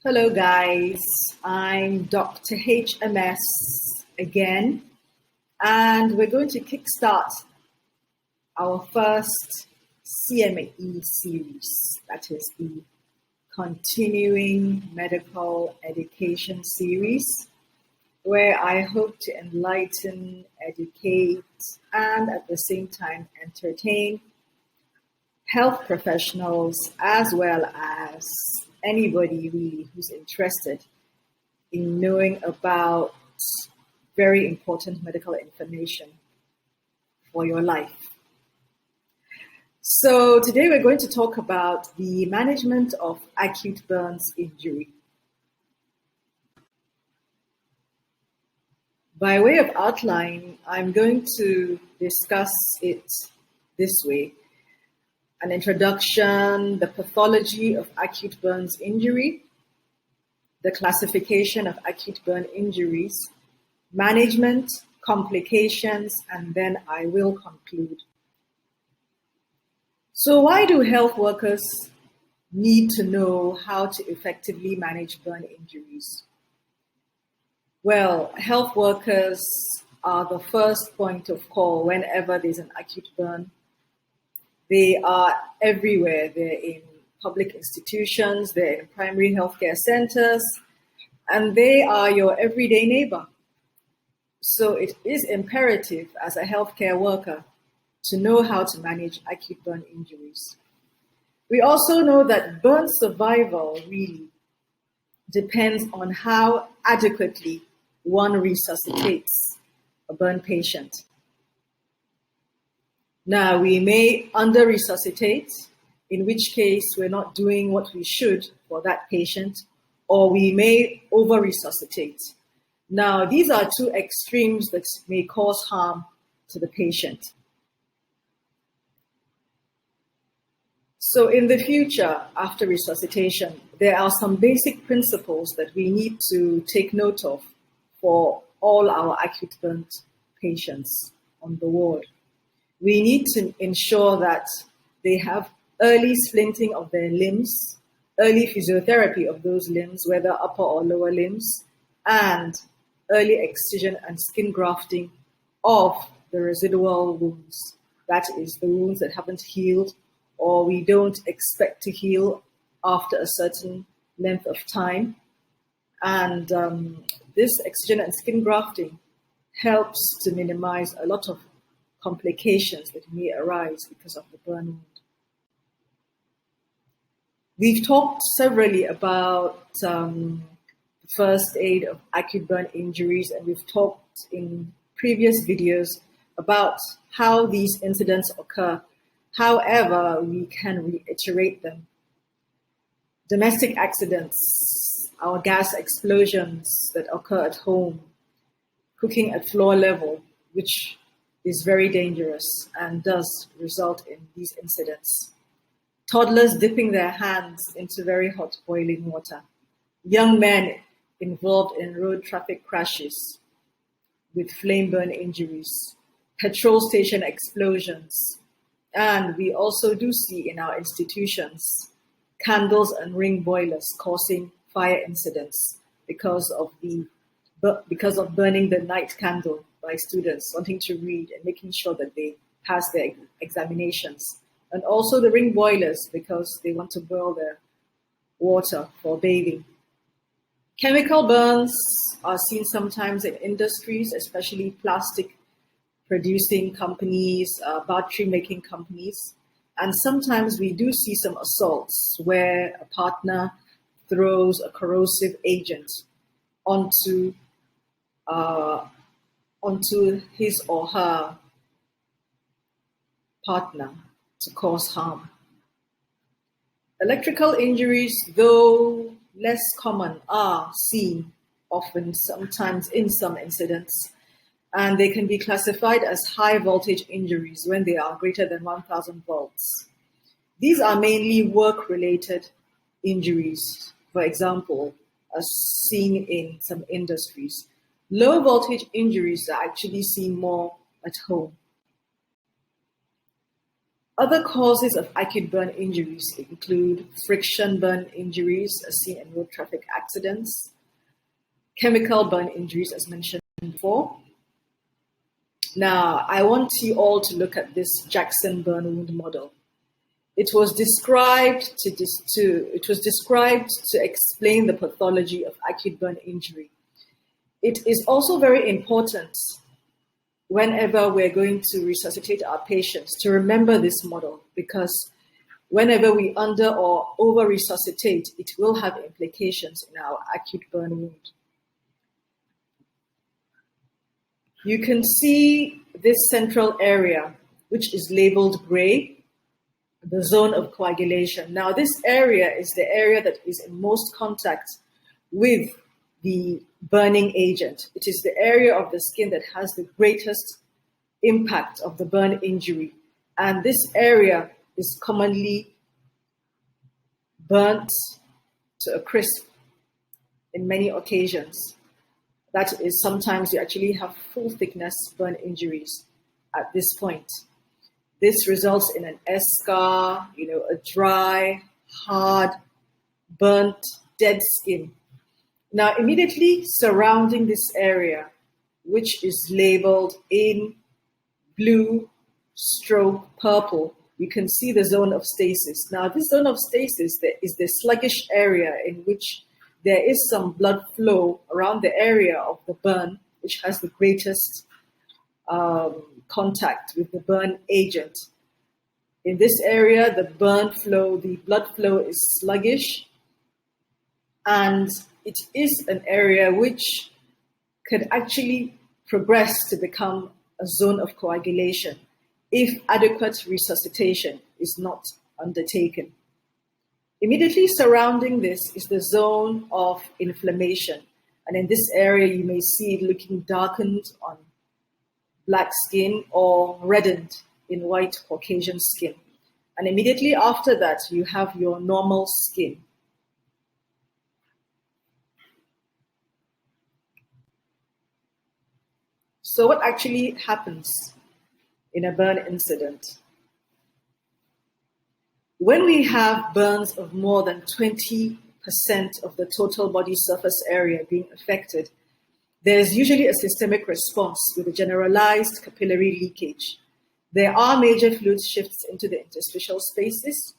Hello guys, I'm Dr. HMS again, and we're going to kickstart our first CME series, that is the Continuing Medical Education series, where I hope to enlighten, educate, and at the same time entertain health professionals as well as anybody really who's interested in knowing about very important medical information for your life. So today we're going to talk about the management of acute burns injury. By way of outline, I'm going to discuss it this way. An introduction, the pathology of acute burns injury, the classification of acute burn injuries, management, complications, and then I will conclude. So why do health workers need to know how to effectively manage burn injuries? Well, health workers are the first point of call whenever there's an acute burn. They are everywhere. They're in public institutions, they're in primary healthcare centers, and they are your everyday neighbor. So it is imperative as a healthcare worker to know how to manage acute burn injuries. We also know that burn survival really depends on how adequately one resuscitates a burn patient. Now, we may under-resuscitate, in which case we're not doing what we should for that patient, or we may over-resuscitate. Now, these are two extremes that may cause harm to the patient. So in the future, after resuscitation, there are some basic principles that we need to take note of for all our acute burn patients on the ward. We need to ensure that they have early splinting of their limbs, early physiotherapy of those limbs, whether upper or lower limbs, and early excision and skin grafting of the residual wounds. That is, the wounds that haven't healed or we don't expect to heal after a certain length of time. And this excision and skin grafting helps to minimize a lot of complications that may arise because of the burn wound. We've talked severally about first aid of acute burn injuries, and we've talked in previous videos about how these incidents occur. However, we can reiterate them. Domestic accidents, our gas explosions that occur at home, cooking at floor level, which is very dangerous and does result in these incidents. Toddlers dipping their hands into very hot boiling water. Young men involved in road traffic crashes with flame burn injuries. Petrol station explosions. And we also do see in our institutions candles and ring boilers causing fire incidents because of burning the night candle by students wanting to read and making sure that they pass their examinations. And also the ring boilers because they want to boil their water for bathing. Chemical burns are seen sometimes in industries, especially plastic producing companies, battery making companies. And sometimes we do see some assaults where a partner throws a corrosive agent onto his or her partner to cause harm. Electrical injuries, though less common, are seen often, sometimes in some incidents, and they can be classified as high voltage injuries when they are greater than 1000 volts. These are mainly work-related injuries, for example, as seen in some industries. Low voltage injuries are actually seen more at home. Other causes of acute burn injuries include friction burn injuries as seen in road traffic accidents, chemical burn injuries as mentioned before. Now, I want you all to look at this Jackson burn wound model. It was described to explain the pathology of acute burn injury. It is also very important whenever we're going to resuscitate our patients to remember this model, because whenever we under or over resuscitate, it will have implications in our acute burn wound. You can see this central area, which is labeled gray, the zone of coagulation. Now, this area is the area that is in most contact with the burning agent. It is the area of the skin that has the greatest impact of the burn injury. And this area is commonly burnt to a crisp in many occasions. That is, sometimes you actually have full thickness burn injuries at this point. This results in an eschar, a dry, hard, burnt, dead skin. Now, immediately surrounding this area, which is labeled in blue/purple, you can see the zone of stasis. Now, this zone of stasis is the sluggish area in which there is some blood flow around the area of the burn, which has the greatest contact with the burn agent. In this area, the blood flow is sluggish, and it is an area which could actually progress to become a zone of coagulation if adequate resuscitation is not undertaken. Immediately surrounding this is the zone of inflammation, and in this area you may see it looking darkened on black skin or reddened in white Caucasian skin. And immediately after that, you have your normal skin. So what actually happens in a burn incident? When we have burns of more than 20% of the total body surface area being affected, there's usually a systemic response with a generalized capillary leakage. There are major fluid shifts into the interstitial spaces,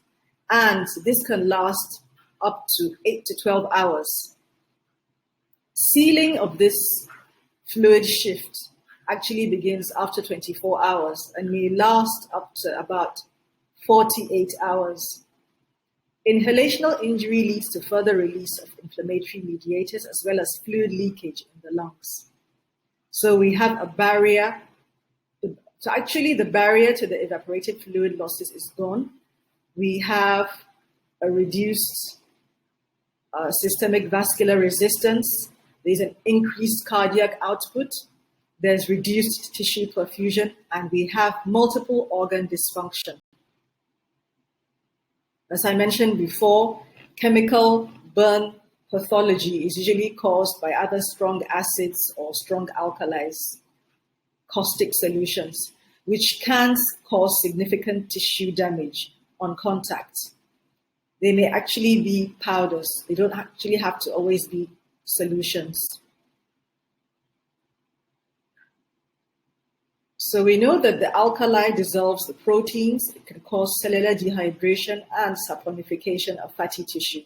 and this can last up to 8 to 12 hours. Sealing of this fluid shift actually begins after 24 hours and may last up to about 48 hours. Inhalational injury leads to further release of inflammatory mediators as well as fluid leakage in the lungs. So we have a barrier. So actually the barrier to the evaporated fluid losses is gone. We have a reduced systemic vascular resistance. There's an increased cardiac output. There's reduced tissue perfusion, and we have multiple organ dysfunction. As I mentioned before, chemical burn pathology is usually caused by either strong acids or strong alkalis, caustic solutions, which can cause significant tissue damage on contact. They may actually be powders. They don't actually have to always be solutions. So we know that the alkali dissolves the proteins. It can cause cellular dehydration and saponification of fatty tissue.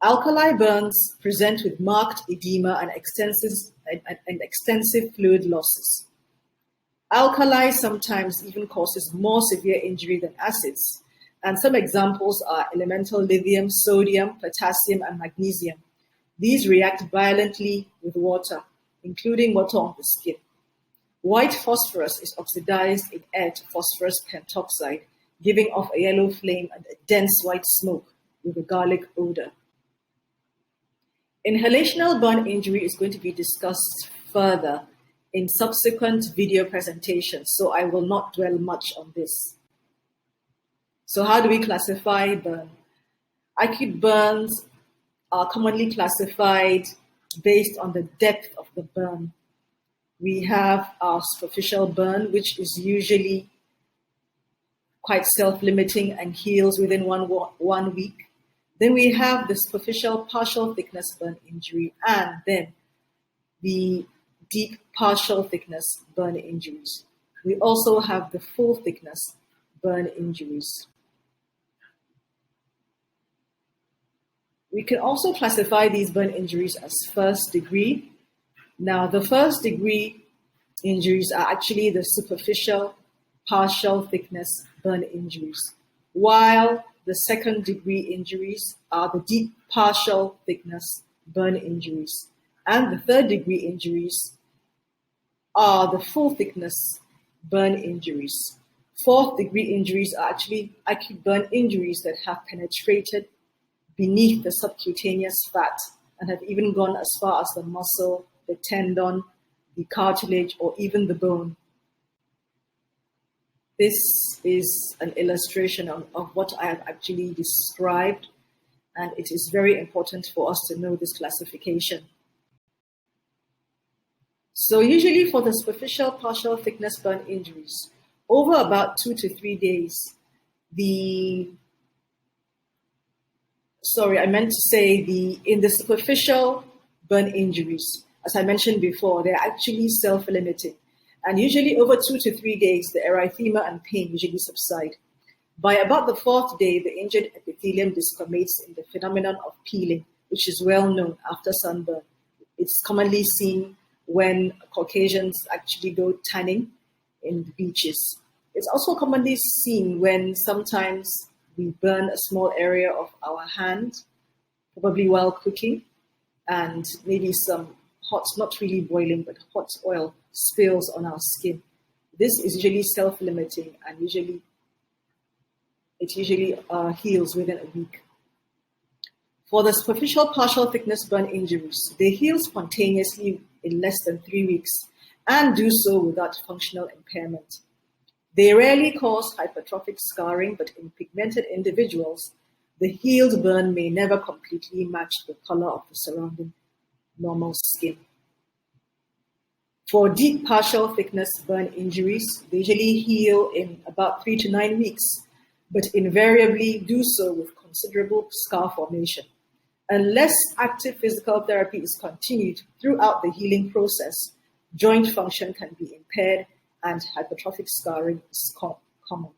Alkali burns present with marked edema and extensive fluid losses. Alkali sometimes even causes more severe injury than acids, and some examples are elemental lithium, sodium, potassium, and magnesium. These react violently with water, including water on the skin. White phosphorus is oxidized in air to phosphorus pentoxide, giving off a yellow flame and a dense white smoke with a garlic odor. Inhalational burn injury is going to be discussed further in subsequent video presentations, so I will not dwell much on this. So how do we classify burn? Acute burns are commonly classified based on the depth of the burn. We have our superficial burn, which is usually quite self-limiting and heals within one week. Then we have the superficial partial thickness burn injury, and then the deep partial thickness burn injuries. We also have the full thickness burn injuries. We can also classify these burn injuries as first degree. Now, the first degree injuries are actually the superficial partial thickness burn injuries, while the second degree injuries are the deep partial thickness burn injuries, and the third degree injuries are the full thickness burn injuries. Fourth degree injuries are actually acute burn injuries that have penetrated beneath the subcutaneous fat and have even gone as far as the muscle, the tendon, the cartilage, or even the bone. This is an illustration of what I have actually described, and it is very important for us to know this classification. So usually for the superficial partial thickness burn injuries, over about 2 to 3 days, in the superficial burn injuries, as I mentioned before, they're actually self-limiting. And usually over 2 to 3 days, the erythema and pain usually subside. By about the 4th day, the injured epithelium desquamates in the phenomenon of peeling, which is well known after sunburn. It's commonly seen when Caucasians actually go tanning in the beaches. It's also commonly seen when sometimes we burn a small area of our hand, probably while cooking, and maybe some hot, not really boiling, but hot oil spills on our skin. This is usually self-limiting, and it usually heals within a week. For the superficial partial thickness burn injuries, they heal spontaneously in less than 3 weeks and do so without functional impairment. They rarely cause hypertrophic scarring, but in pigmented individuals, the healed burn may never completely match the color of the surrounding normal skin. For deep partial thickness burn injuries, they usually heal in about 3 to 9 weeks, but invariably do so with considerable scar formation. Unless active physical therapy is continued throughout the healing process, joint function can be impaired and hypertrophic scarring is common.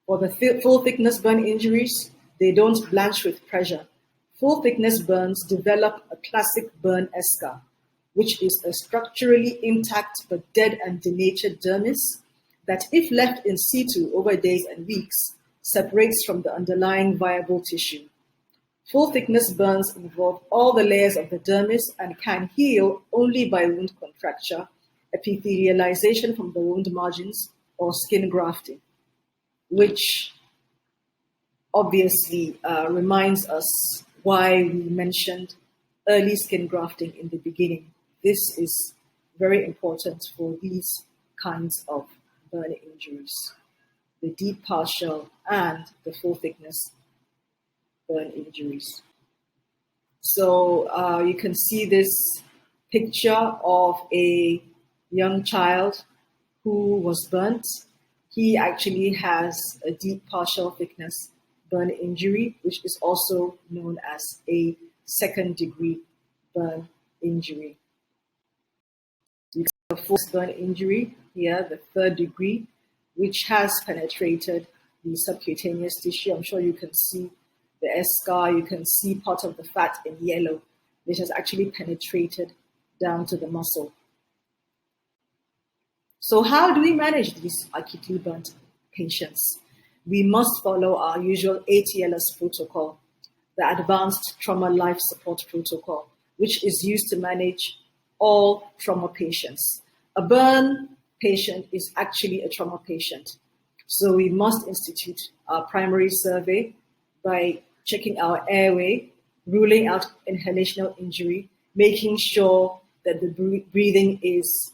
For the full thickness burn injuries, they don't blanch with pressure. Full thickness burns develop a classic burn eschar, which is a structurally intact but dead and denatured dermis that, if left in situ over days and weeks, separates from the underlying viable tissue. Full thickness burns involve all the layers of the dermis and can heal only by wound contracture, epithelialization from the wound margins, or skin grafting, which obviously reminds us why we mentioned early skin grafting in the beginning. This is very important for these kinds of burn injuries, the deep partial and the full thickness burn injuries. So you can see this picture of a young child who was burnt. He actually has a deep partial thickness burn injury, which is also known as a second degree burn injury. You see the full burn injury here, the third degree, which has penetrated the subcutaneous tissue. I'm sure you can see the eschar, you can see part of the fat in yellow, which has actually penetrated down to the muscle. So how do we manage these acutely burnt patients? We must follow our usual ATLS protocol, the Advanced Trauma Life Support Protocol, which is used to manage all trauma patients. A burn patient is actually a trauma patient. So we must institute our primary survey by checking our airway, ruling out inhalational injury, making sure that the breathing is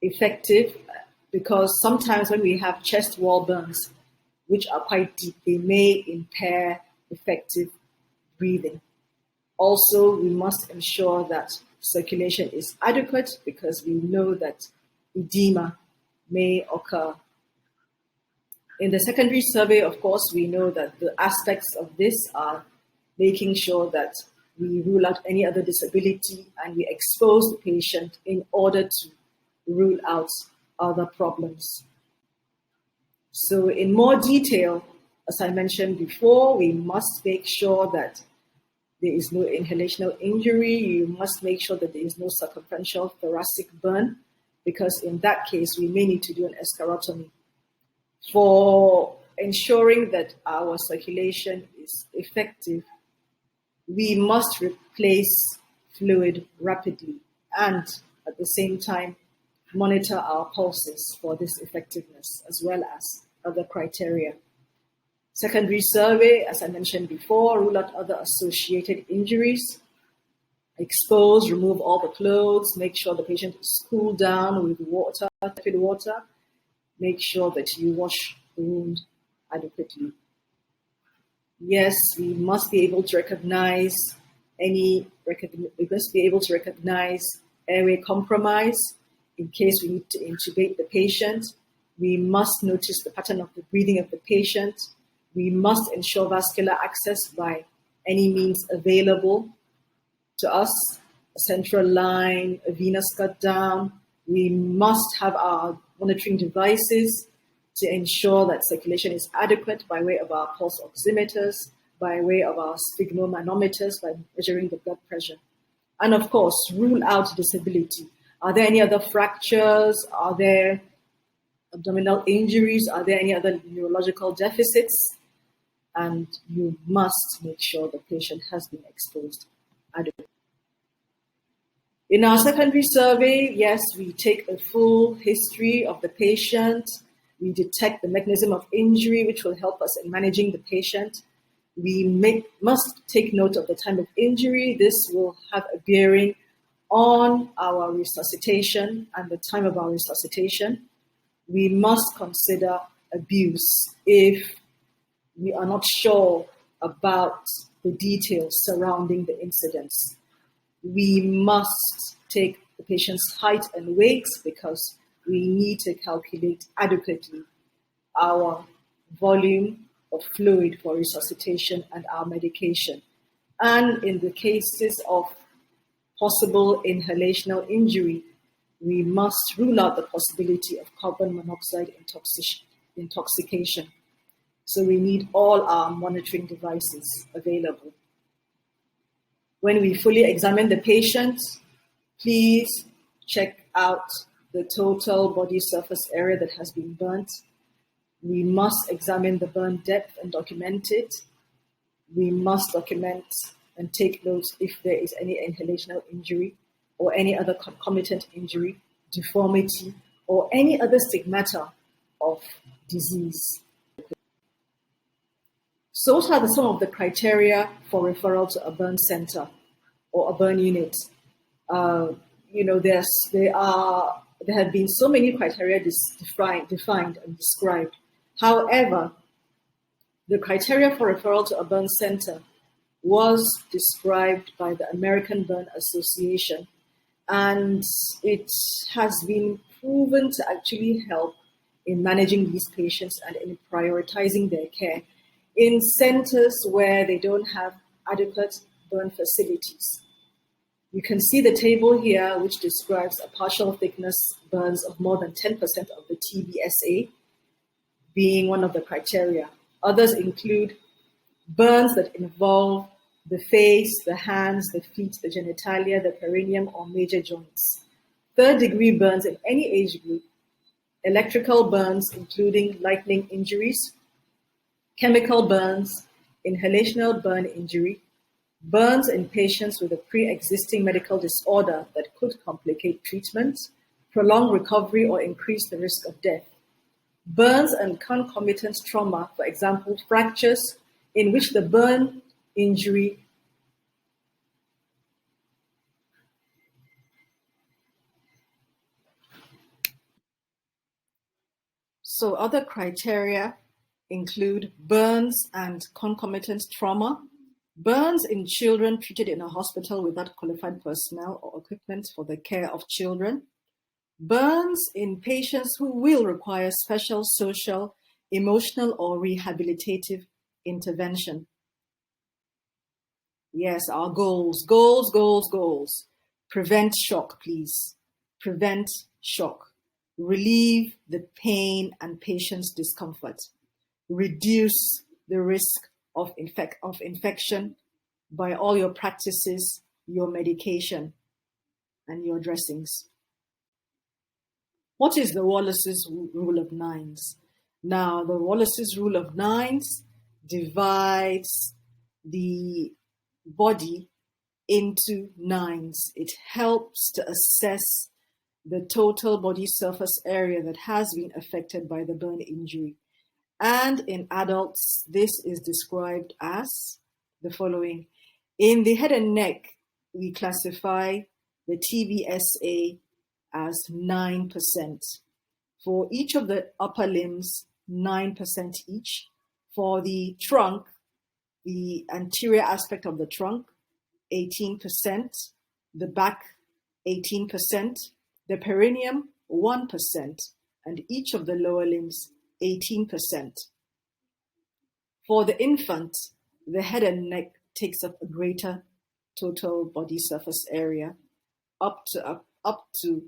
effective, because sometimes when we have chest wall burns, which are quite deep, they may impair effective breathing. Also, we must ensure that circulation is adequate, because we know that edema may occur. In the secondary survey, of course, we know that the aspects of this are making sure that we rule out any other disability and we expose the patient in order to rule out other problems. So in more detail, as I mentioned before, we must make sure that there is no inhalational injury. You must make sure that there is no circumferential thoracic burn, because in that case, we may need to do an escharotomy. For ensuring that our circulation is effective, we must replace fluid rapidly and at the same time monitor our pulses for this effectiveness, as well as other criteria. Secondary survey, as I mentioned before, rule out other associated injuries. Expose, remove all the clothes, make sure the patient is cooled down with water, tepid water. Make sure that you wash the wound adequately. Yes, we must be able to recognize airway compromise in case we need to intubate the patient. We must notice the pattern of the breathing of the patient. We must ensure vascular access by any means available to us, a central line, a venous cut down. We must have our monitoring devices to ensure that circulation is adequate by way of our pulse oximeters, by way of our sphygmomanometers, by measuring the blood pressure. And of course, rule out disability. Are there any other fractures? Are there abdominal injuries? Are there any other neurological deficits? And you must make sure the patient has been exposed adequately. In our secondary survey, yes, we take a full history of the patient. We detect the mechanism of injury, which will help us in managing the patient. We must take note of the time of injury. This will have a bearing on our resuscitation and the time of our resuscitation. We must consider abuse if we are not sure about the details surrounding the incidents. We must take the patient's height and weight because we need to calculate adequately our volume of fluid for resuscitation and our medication. And in the cases of possible inhalational injury, we must rule out the possibility of carbon monoxide intoxication. So we need all our monitoring devices available. When we fully examine the patient, please check out the total body surface area that has been burnt. We must examine the burn depth and document it. We must document and take notes if there is any inhalational injury or any other concomitant injury, deformity, or any other stigmata of disease. So what are some of the criteria for referral to a burn center or a burn unit? There have been so many criteria defined and described. However, the criteria for referral to a burn center was described by the American Burn Association, and it has been proven to actually help in managing these patients and in prioritizing their care in centers where they don't have adequate burn facilities. You can see the table here, which describes a partial thickness burns of more than 10% of the TBSA being one of the criteria. Others include burns that involve the face, the hands, the feet, the genitalia, the perineum, or major joints. Third-degree burns in any age group, electrical burns, including lightning injuries, chemical burns, inhalational burn injury, burns in patients with a pre-existing medical disorder that could complicate treatment, prolong recovery, or increase the risk of death. Burns and concomitant trauma, for example, fractures in which the burn injury So other criteria include burns and concomitant trauma, burns in children treated in a hospital without qualified personnel or equipment for the care of children, burns in patients who will require special social, emotional or rehabilitative intervention. Yes, our goals. Prevent shock, please. Prevent shock. Relieve the pain and patient's discomfort. Reduce the risk of infection by all your practices, your medication, and your dressings. What is the Wallace's rule of nines? Now, the Wallace's rule of nines divides the body into nines. It helps to assess the total body surface area that has been affected by the burn injury. And in adults, this is described as the following. In the head and neck, we classify the TBSA as 9%. For each of the upper limbs, 9% each. For the trunk, the anterior aspect of the trunk, 18%. The back, 18%. The perineum, 1%. And each of the lower limbs, 18%. For the infant, the head and neck takes up a greater total body surface area, up to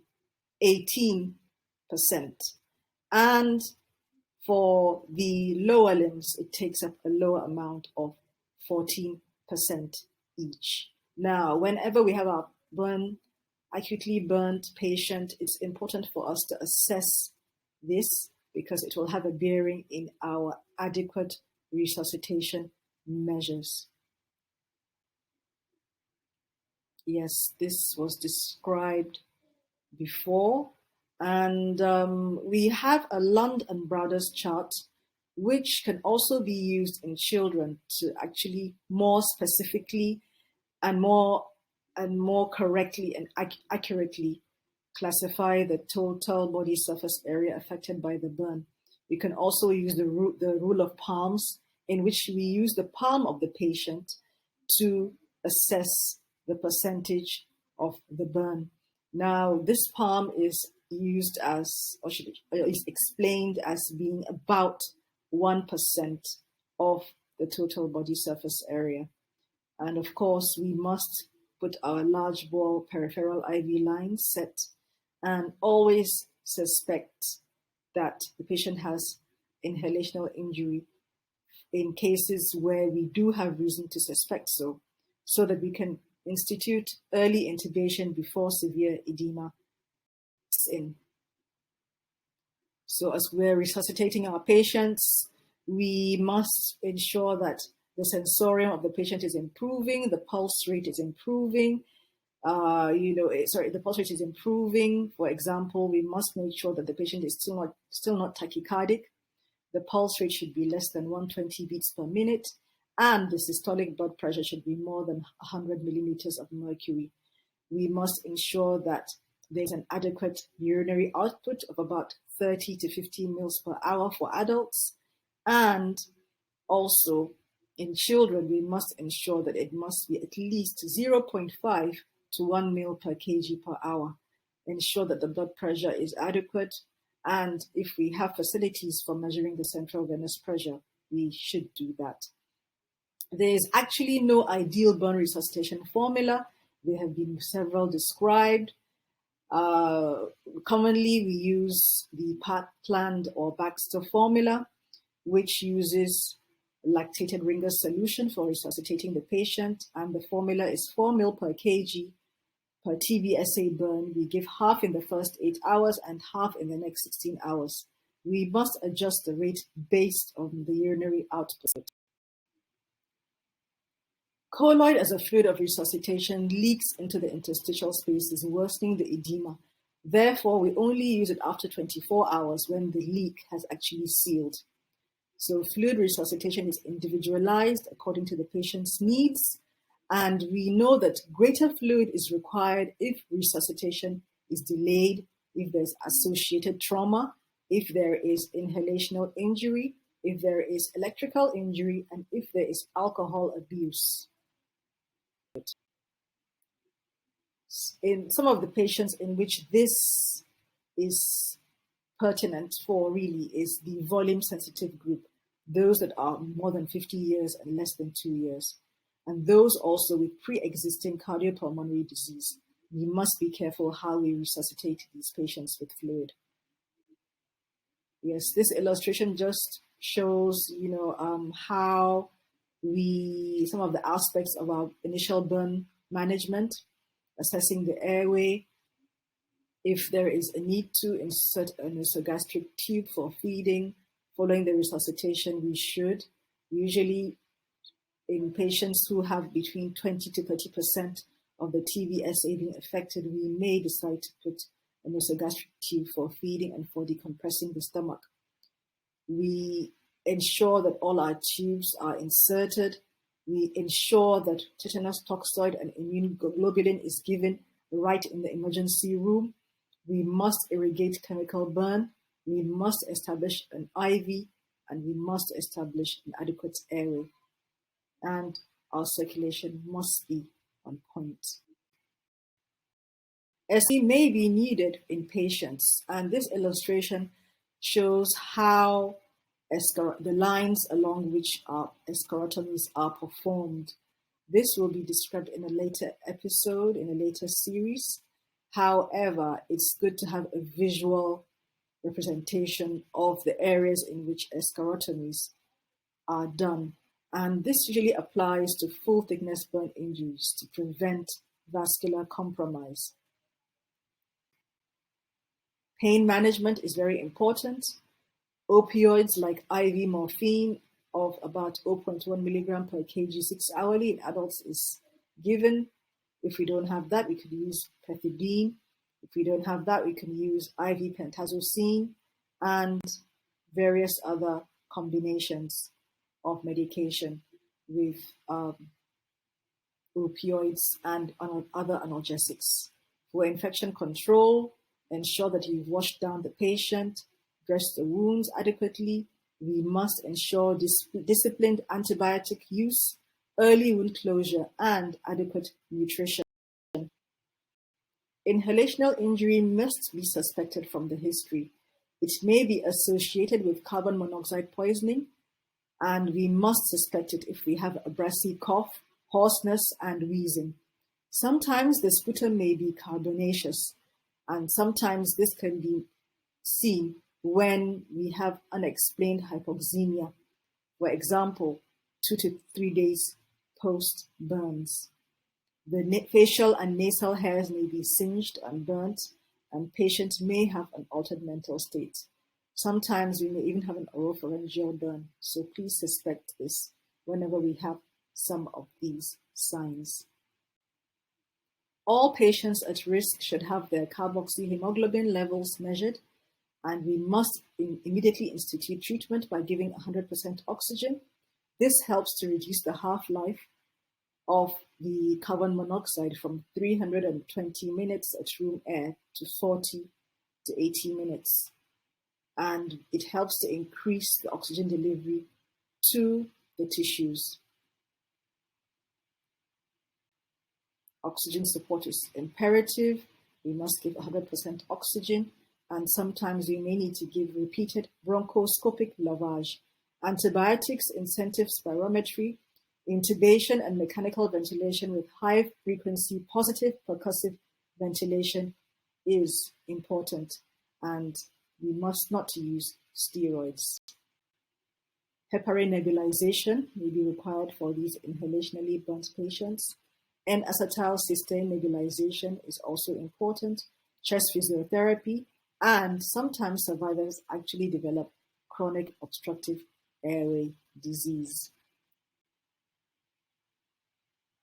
18%. And for the lower limbs, it takes up a lower amount of 14% each. Now, whenever we have our acutely burnt patient, it's important for us to assess this because it will have a bearing in our adequate resuscitation measures. Yes, this was described before, and we have a Lund and Brothers chart, which can also be used in children to actually more specifically and more correctly and accurately classify the total body surface area affected by the burn. We can also use the rule of palms, in which we use the palm of the patient to assess the percentage of the burn. Now, this palm is used as, or is explained as being about 1% of the total body surface area. And of course, we must put our large bore peripheral IV line set and always suspect that the patient has inhalational injury in cases where we do have reason to suspect so that we can institute early intubation before severe edema sets in. So as we're resuscitating our patients, we must ensure that the sensorium of the patient is improving, the pulse rate is improving. The pulse rate is improving. For example, we must make sure that the patient is still not tachycardic. The pulse rate should be less than 120 beats per minute, and the systolic blood pressure should be more than 100 millimeters of mercury. We must ensure that there's an adequate urinary output of about 30 to 15 mils per hour for adults, and also in children, we must ensure that it must be at least 0.5 to 1 mil per kg per hour. Ensure that the blood pressure is adequate, and if we have facilities for measuring the central venous pressure, we should do that. There is actually no ideal burn resuscitation formula. There have been several described. Commonly, we use the Plant or Baxter formula, which uses lactated Ringer solution for resuscitating the patient, and the formula is 4 mil per kg per TBSA burn. We give half in the first 8 hours and half in the next 16 hours. We must adjust the rate based on the urinary output. Colloid as a fluid of resuscitation leaks into the interstitial spaces, worsening the edema. Therefore, we only use it after 24 hours when the leak has actually sealed. So fluid resuscitation is individualized according to the patient's needs, and we know that greater fluid is required if resuscitation is delayed, if there's associated trauma, if there is inhalational injury, if there is electrical injury, and if there is alcohol abuse. In some of the patients in which this is pertinent for really is the volume sensitive group, those that are more than 50 years and less than 2 years, and those also with pre-existing cardiopulmonary disease. We must be careful how we resuscitate these patients with fluid. Yes, this illustration just shows, how some of the aspects of our initial burn management, assessing the airway. If there is a need to insert a nasogastric tube for feeding, following the resuscitation, we should. Usually in patients who have between 20 to 30% of the TVSA being affected, we may decide to put a nasogastric tube for feeding and for decompressing the stomach. We ensure that all our tubes are inserted. We ensure that tetanus toxoid and immunoglobulin is given right in the emergency room. We must irrigate chemical burn. We must establish an IV, and we must establish an adequate airway. And our circulation must be on point. SE may be needed in patients, and this illustration shows how the lines along which our escharotomies are performed. This will be described in a later episode, in a later series. However, it's good to have a visual representation of the areas in which escharotomies are done. And this usually applies to full thickness burn injuries to prevent vascular compromise. Pain management is very important. Opioids like IV morphine of about 0.1 milligram per kg 6 hourly in adults is given. If we don't have that, we could use pethidine. If we don't have that, we can use IV pentazocine and various other combinations of medication with opioids and other analgesics. For infection control, ensure that you've washed down the patient, dressed the wounds adequately. We must ensure disciplined antibiotic use, early wound closure, and adequate nutrition. Inhalational injury must be suspected from the history. It may be associated with carbon monoxide poisoning, and we must suspect it if we have a brassy cough, hoarseness, and wheezing. Sometimes the sputum may be carbonaceous, and sometimes this can be seen when we have unexplained hypoxemia, for example, 2 to 3 days post burns. The facial and nasal hairs may be singed and burnt, and patients may have an altered mental state. Sometimes we may even have an oropharyngeal burn, so please suspect this whenever we have some of these signs. All patients at risk should have their carboxyhemoglobin levels measured, and we must immediately institute treatment by giving 100% oxygen. This helps to reduce the half-life of the carbon monoxide from 320 minutes at room air to 40 to 80 minutes. And it helps to increase the oxygen delivery to the tissues. Oxygen support is imperative. We must give 100% oxygen, and sometimes we may need to give repeated bronchoscopic lavage. Antibiotics, intensive spirometry, intubation, and mechanical ventilation with high-frequency positive percussive ventilation is important, and we must not use steroids. Heparin nebulization may be required for these inhalationally burnt patients. N-acetyl-cysteine nebulization is also important. Chest physiotherapy, and sometimes survivors actually develop chronic obstructive airway disease.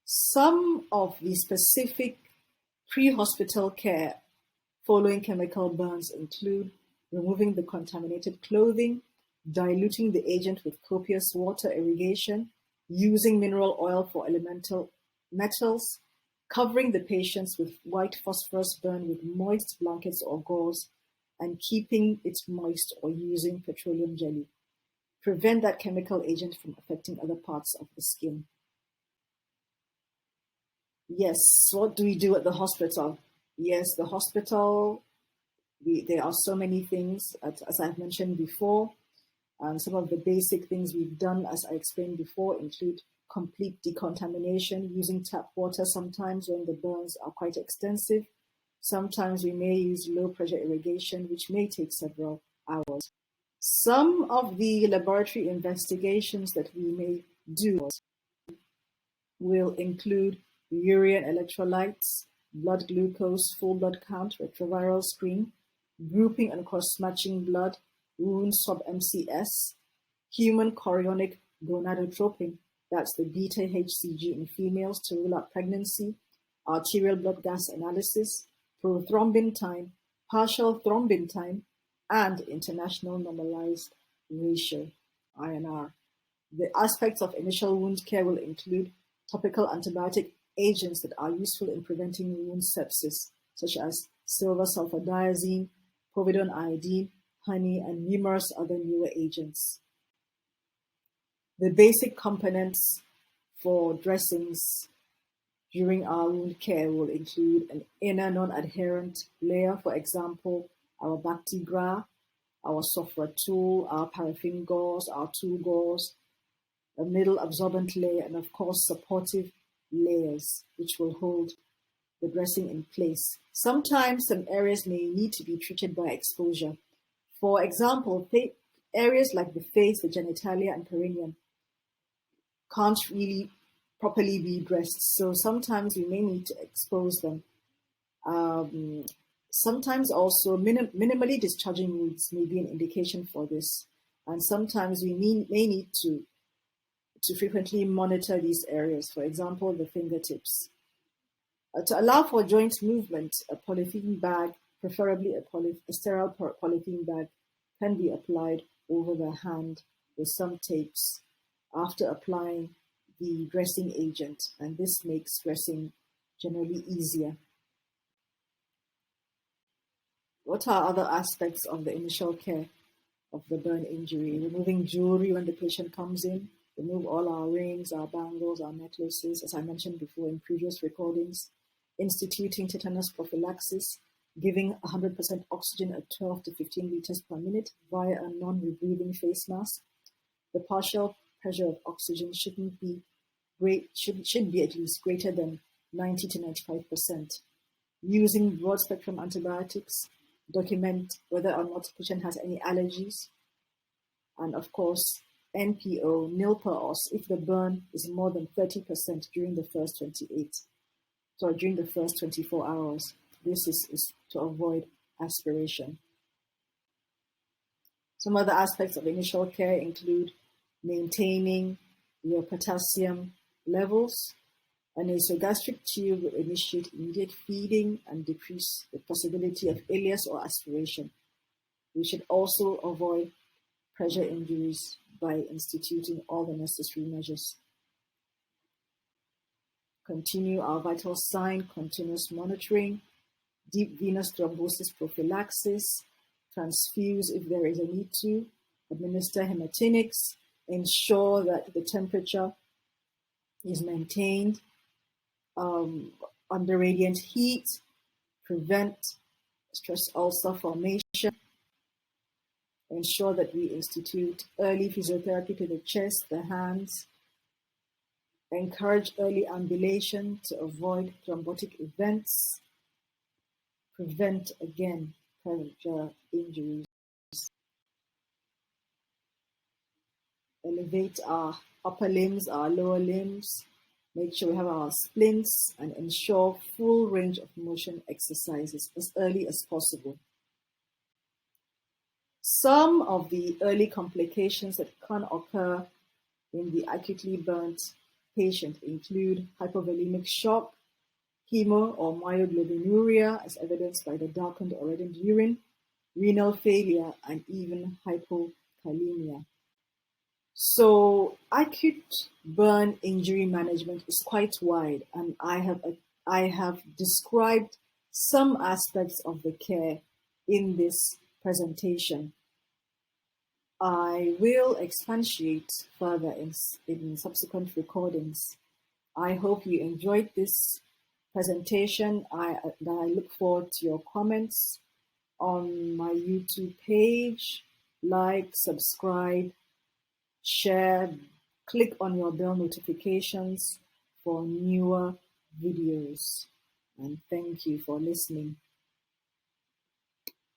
Some of the specific pre-hospital care following chemical burns include removing the contaminated clothing, diluting the agent with copious water irrigation, using mineral oil for elemental metals, covering the patients with white phosphorus burn with moist blankets or gauze, and keeping it moist or using petroleum jelly. Prevent that chemical agent from affecting other parts of the skin. Yes, what do we do at the hospital? Yes, the hospital There are so many things, as I've mentioned before. Some of the basic things we've done, as I explained before, include complete decontamination, using tap water sometimes when the burns are quite extensive. Sometimes we may use low pressure irrigation, which may take several hours. Some of the laboratory investigations that we may do will include urine electrolytes, blood glucose, full blood count, retroviral screen, grouping and cross-matching blood, wound sub-MCS, human chorionic gonadotropin, that's the beta-HCG in females to rule out pregnancy, arterial blood gas analysis, prothrombin time, partial thrombin time, and international normalized ratio, INR. The aspects of initial wound care will include topical antibiotic agents that are useful in preventing wound sepsis, such as silver sulfadiazine, povidone iodine, honey, and numerous other newer agents. The basic components for dressings during our wound care will include an inner non-adherent layer, for example, our Bacti-Gras, our Sofra-Tool, our paraffin gauze, our tool gauze, a middle absorbent layer, and of course supportive layers, which will hold the dressing in place. Sometimes some areas may need to be treated by exposure. For example, areas like the face, the genitalia, and perineum can't really properly be dressed, so sometimes we may need to expose them. Sometimes also minimally discharging wounds may be an indication for this, and sometimes we may need to frequently monitor these areas, for example, the fingertips. To allow for joint movement, a polythene bag, preferably a sterile polythene bag, can be applied over the hand with some tapes after applying the dressing agent, and this makes dressing generally easier. What are other aspects of the initial care of the burn injury? Removing jewelry when the patient comes in, remove all our rings, our bangles, our necklaces, as I mentioned before in previous recordings, instituting tetanus prophylaxis, giving 100% oxygen at 12 to 15 liters per minute via a non-rebreathing face mask. The partial pressure of oxygen should be at least greater than 90 to 95%. Using broad-spectrum antibiotics, document whether or not the patient has any allergies, and of course, NPO, nil per os, if the burn is more than 30% during the first 24 hours. This is to avoid aspiration. Some other aspects of initial care include maintaining your potassium levels. A nasogastric tube will initiate immediate feeding and decrease the possibility of ileus or aspiration. We should also avoid pressure injuries by instituting all the necessary measures. Continue our vital sign continuous monitoring, deep venous thrombosis prophylaxis, transfuse if there is a need to, administer hematinics, ensure that the temperature is maintained under radiant heat, prevent stress ulcer formation, ensure that we institute early physiotherapy to the chest, the hands, encourage early ambulation to avoid thrombotic events, prevent, again, pressure injuries, elevate our upper limbs, our lower limbs, make sure we have our splints, and ensure full range of motion exercises as early as possible. Some of the early complications that can occur in the acutely burnt patient include hypovolemic shock, hemo or myoglobinuria as evidenced by the darkened or reddened urine, renal failure, and even hypokalemia. So acute burn injury management is quite wide, and I have described some aspects of the care in this presentation. I will expatiate further in subsequent recordings. I hope you enjoyed this presentation. I look forward to your comments on my YouTube page. Like, subscribe, share, click on your bell notifications for newer videos. And thank you for listening.